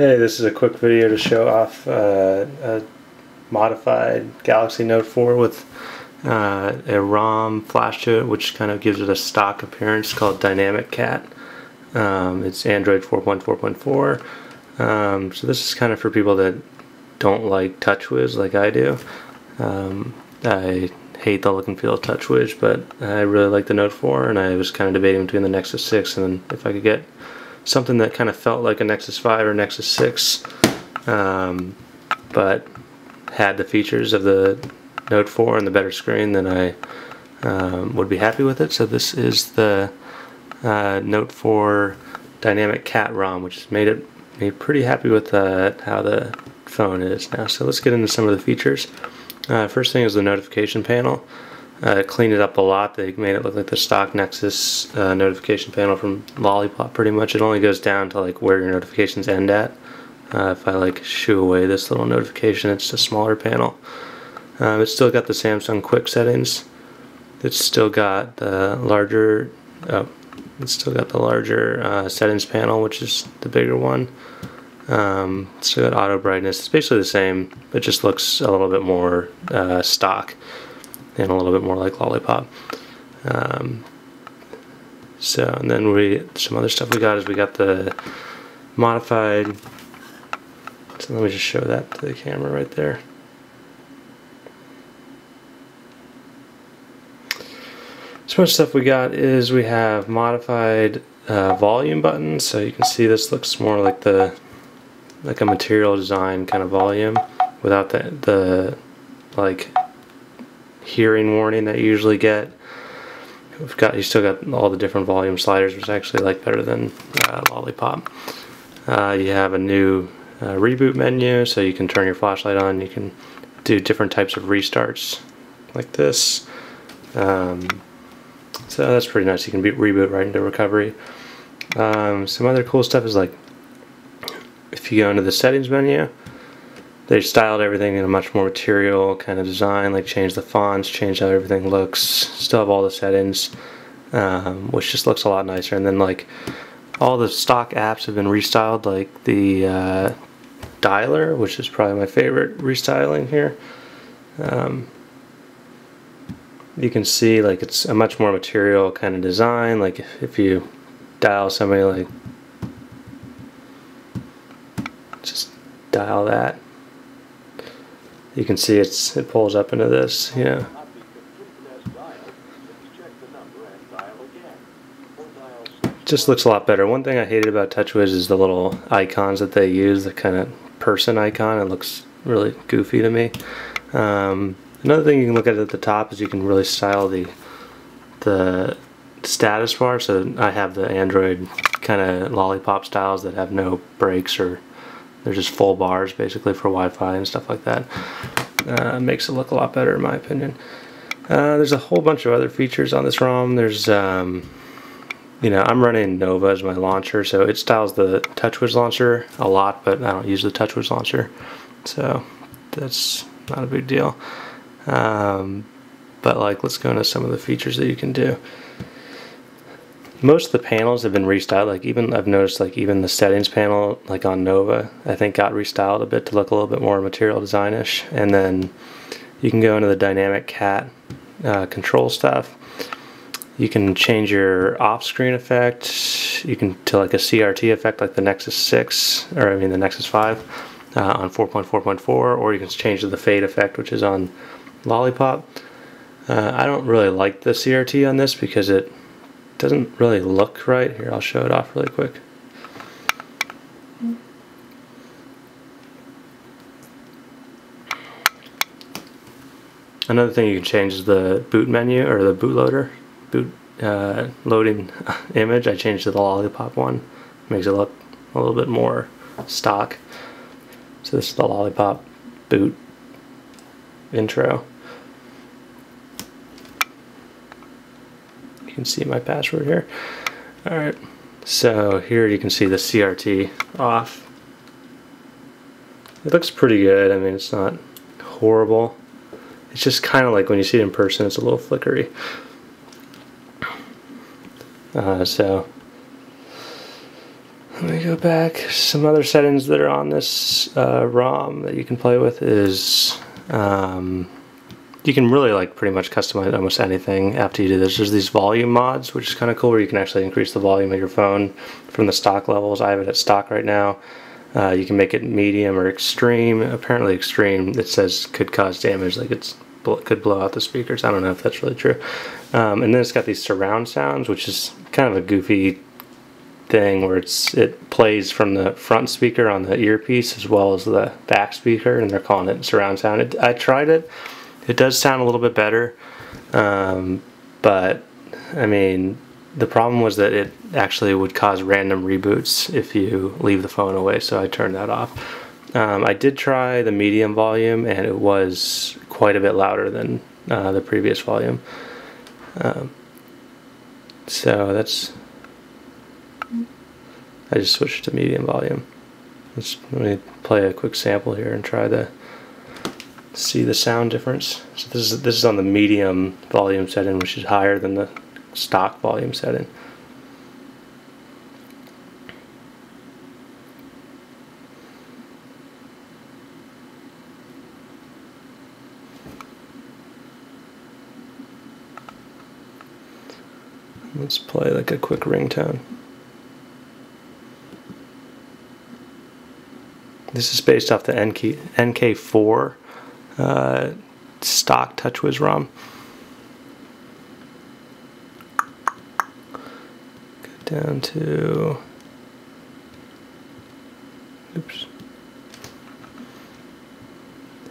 Hey, this is a quick video to show off a modified Galaxy Note 4 with a ROM flash to it, which kind of gives it a stock appearance called Dynamic Cat. It's Android 4.4.4. So this is kind of for people that don't like TouchWiz like I do. I hate the look and feel of TouchWiz, but I really like the Note 4, and I was kind of debating between the Nexus 6 and if I could get something that kind of felt like a Nexus 5 or Nexus 6, but had the features of the Note 4 and the better screen, then I would be happy with it. So this is the Note 4 Dynamic Cat ROM, which made me pretty happy with how the phone is now. So let's get into some of the features. First thing is the notification panel. Cleaned it up a lot. They made it look like the stock Nexus notification panel from Lollipop pretty much. It only goes down to like where your notifications end at. If I like shoo away this little notification, it's a smaller panel. It's still got the Samsung Quick settings. It's still got the larger settings panel, which is the bigger one. It's still got auto brightness. It's basically the same. It just looks a little bit more stock and a little bit more like Lollipop. And then some other stuff we got is we got the modified. So let me just show that to the camera right there. So much stuff we got is we have modified volume buttons. So you can see this looks more like a material design kind of volume without the like hearing warning that you usually get. You still got all the different volume sliders, which I actually like better than Lollipop. You have a new reboot menu, so you can turn your flashlight on. You can do different types of restarts like this. So that's pretty nice. You can reboot right into recovery. Some other cool stuff is like if you go into the settings menu, they styled everything in a much more material kind of design, like changed the fonts, changed how everything looks, still have all the settings, which just looks a lot nicer. And then like all the stock apps have been restyled, like the dialer, which is probably my favorite restyling here. You can see like it's a much more material kind of design. Like if you dial somebody, like just dial that, you can see it pulls up into this, yeah. Just looks a lot better. One thing I hated about TouchWiz is the little icons that they use, the kind of person icon. It looks really goofy to me. Another thing you can look at the top is you can really style the status bar. So I have the Android kind of Lollipop styles that have no breaks, or they're just full bars basically for Wi-Fi and stuff like that. Makes it look a lot better in my opinion. There's a whole bunch of other features on this ROM. There's I'm running Nova as my launcher, so it styles the TouchWiz launcher a lot, but I don't use the TouchWiz launcher, so that's not a big deal. But like, let's go into some of the features that you can do. Most of the panels have been restyled. Like I've noticed like even the settings panel, like on Nova, I think got restyled a bit to look a little bit more material designish. And then you can go into the Dynamic Cat control stuff. You can change your off-screen effect. You can to like a CRT effect, like the Nexus 6, or I mean the Nexus 5 on 4.4.4, or you can change to the fade effect, which is on Lollipop. I don't really like the CRT on this because it doesn't really look right. Here, I'll show it off really quick. Another thing you can change is the boot menu, or the bootloader, loading image. I changed to the Lollipop one. Makes it look a little bit more stock. So this is the Lollipop boot intro. You can see my password here. Alright, so here you can see the CRT off. It looks pretty good. I mean, it's not horrible. It's just kind of like when you see it in person, it's a little flickery. Let me go back. Some other settings that are on this ROM that you can play with is you can really like pretty much customize almost anything after you do this. There's these volume mods, which is kind of cool, where you can actually increase the volume of your phone from the stock levels. I have it at stock right now. You can make it medium or extreme. Apparently extreme, it says could cause damage, like could blow out the speakers. I don't know if that's really true. And then it's got these surround sounds, which is kind of a goofy thing where it plays from the front speaker on the earpiece as well as the back speaker, and they're calling it surround sound. I tried it. It does sound a little bit better, but I mean, the problem was that it actually would cause random reboots if you leave the phone away, so I turned that off. I did try the medium volume, and it was quite a bit louder than the previous volume. So that's, I just switched to medium volume. Let me play a quick sample here and try to see the sound difference. So this is on the medium volume setting, which is higher than the stock volume setting. Let's play like a quick ringtone. This is based off the NK4 stock TouchWiz ROM. Go down to, oops,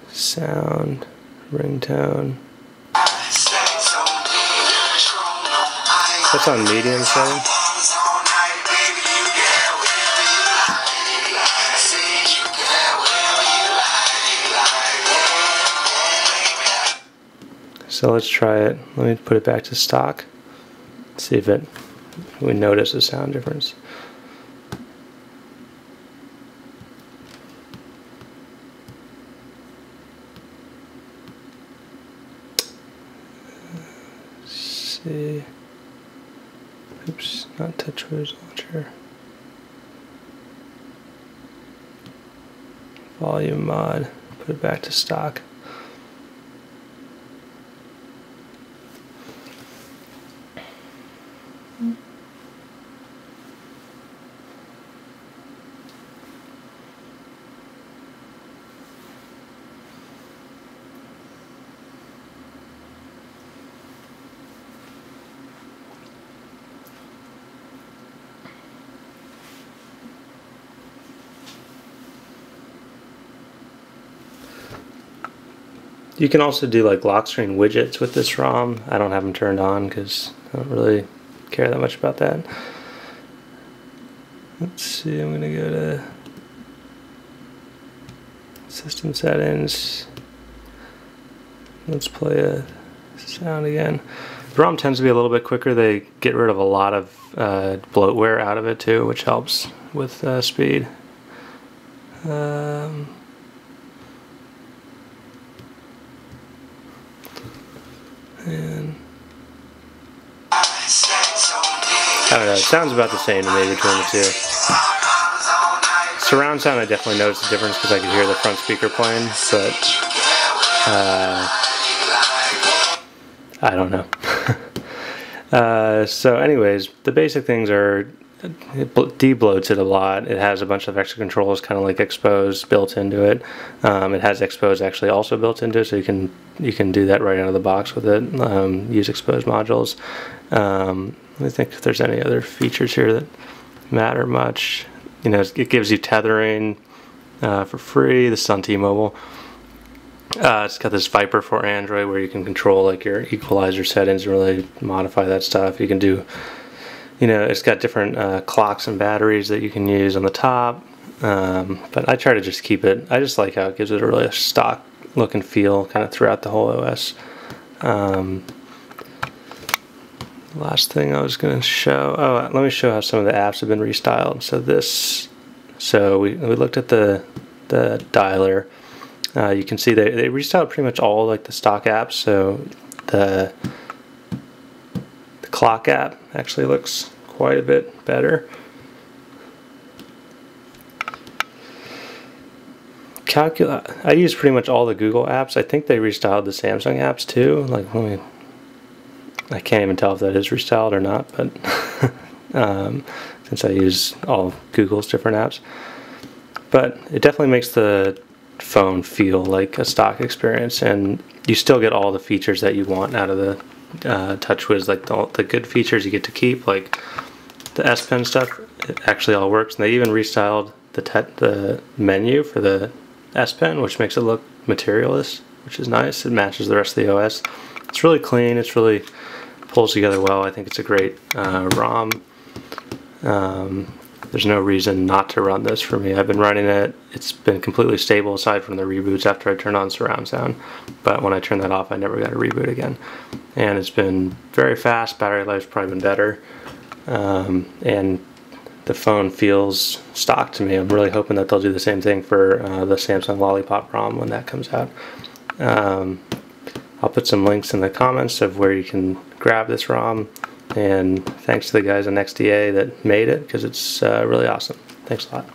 sound, ringtone. That's on medium setting. So let's try it. Let me put it back to stock. See if we notice a sound difference. Let's see. Oops, not TouchWiz launcher. Volume mod. Put it back to stock. You can also do like lock screen widgets with this ROM. I don't have them turned on because I don't really care that much about that. Let's see, I'm going to go to system settings. Let's play a sound again. The ROM tends to be a little bit quicker. They get rid of a lot of bloatware out of it too, which helps with speed. And I don't know, it sounds about the same to me between the two. Surround sound, I definitely noticed the difference because I could hear the front speaker playing, but I don't know. So anyways, the basic things are, it debloats it a lot. It has a bunch of extra controls, kind of like Expose built into it. It has Expose actually also built into it, so you can do that right out of the box with it. Use Expose modules. Let me think if there's any other features here that matter much. You know, it gives you tethering for free. This is on T-Mobile. It's got this Viper for Android where you can control like your equalizer settings and really modify that stuff. You can do, you know, it's got different clocks and batteries that you can use on the top. But I try to just keep it, I just like how it gives it a really stock look and feel kind of throughout the whole OS. Last thing I was going to show, let me show how some of the apps have been restyled. So we looked at the dialer. You can see they restyled pretty much all like the stock apps. So the clock app actually looks quite a bit better. I use pretty much all the Google apps. I think they restyled the Samsung apps too. Like, I can't even tell if that is restyled or not, but since I use all Google's different apps. But it definitely makes the phone feel like a stock experience, and you still get all the features that you want out of the TouchWiz, like the good features you get to keep, like the S Pen stuff. It actually all works, and they even restyled the menu for the S Pen, which makes it look materialist, which is nice. It matches the rest of the OS. It's really clean. It's really pulls together well. I think it's a great ROM. There's no reason not to run this for me. I've been running it. It's been completely stable aside from the reboots after I turned on surround sound. But when I turned that off, I never got a reboot again. And it's been very fast. Battery life's probably been better. And the phone feels stock to me. I'm really hoping that they'll do the same thing for the Samsung Lollipop ROM when that comes out. I'll put some links in the comments of where you can grab this ROM. And thanks to the guys on XDA that made it, because it's really awesome. Thanks a lot.